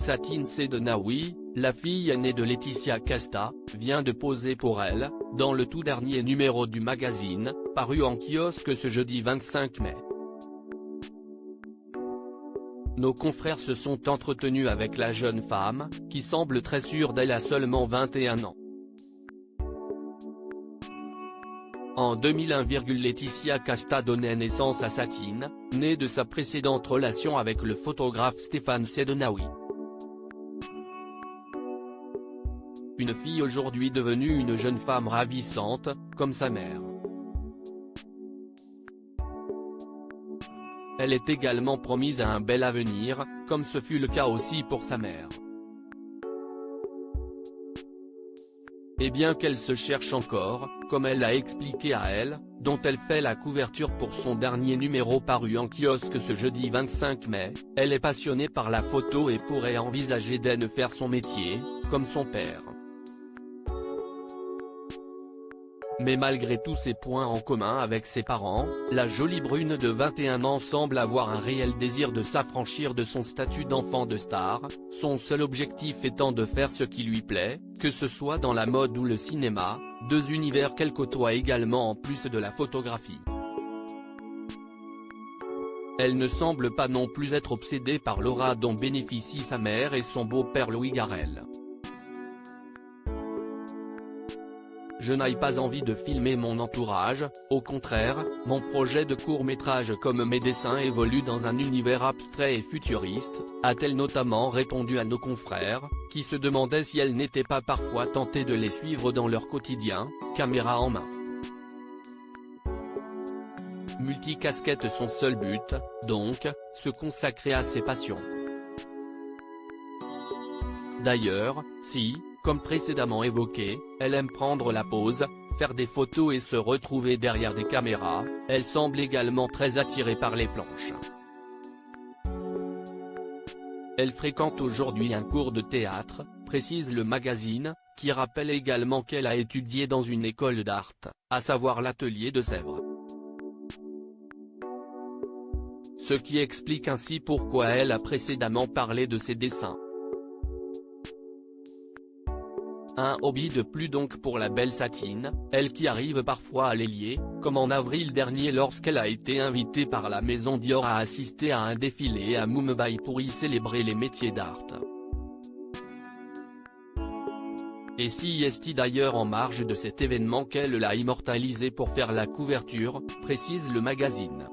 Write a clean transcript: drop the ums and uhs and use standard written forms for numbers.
Satine Sedenaoui, la fille aînée de Laetitia Casta, vient de poser pour elle, dans le tout dernier numéro du magazine, paru en kiosque ce jeudi 25 mai. Nos confrères se sont entretenus avec la jeune femme, qui semble très sûre d'elle à seulement 21 ans. En 2001, Laetitia Casta donnait naissance à Satine, née de sa précédente relation avec le photographe Stéphane Sedenaoui. Une fille aujourd'hui devenue une jeune femme ravissante, comme sa mère. Elle est également promise à un bel avenir, comme ce fut le cas aussi pour sa mère. Et bien qu'elle se cherche encore, comme elle l'a expliqué à Elle, dont elle fait la couverture pour son dernier numéro paru en kiosque ce jeudi 25 mai, elle est passionnée par la photo et pourrait envisager d'en faire son métier, comme son père. Mais malgré tous ses points en commun avec ses parents, la jolie brune de 21 ans semble avoir un réel désir de s'affranchir de son statut d'enfant de star, son seul objectif étant de faire ce qui lui plaît, que ce soit dans la mode ou le cinéma, deux univers qu'elle côtoie également en plus de la photographie. Elle ne semble pas non plus être obsédée par l'aura dont bénéficient sa mère et son beau-père Louis Garrel. Je n'ai pas envie de filmer mon entourage, au contraire, mon projet de court-métrage comme mes dessins évolue dans un univers abstrait et futuriste, a-t-elle notamment répondu à nos confrères, qui se demandaient si elle n'était pas parfois tentée de les suivre dans leur quotidien, caméra en main. Multicasquette, son seul but, donc, se consacrer à ses passions. D'ailleurs, si, comme précédemment évoqué, elle aime prendre la pose, faire des photos et se retrouver derrière des caméras, elle semble également très attirée par les planches. Elle fréquente aujourd'hui un cours de théâtre, précise le magazine, qui rappelle également qu'elle a étudié dans une école d'art, à savoir l'atelier de Sèvres. Ce qui explique ainsi pourquoi elle a précédemment parlé de ses dessins. Un hobby de plus donc pour la belle Satine, elle qui arrive parfois à les lier, comme en avril dernier lorsqu'elle a été invitée par la maison Dior à assister à un défilé à Mumbai pour y célébrer les métiers d'art. Et si est d'ailleurs en marge de cet événement qu'elle l'a immortalisé pour faire la couverture, précise le magazine.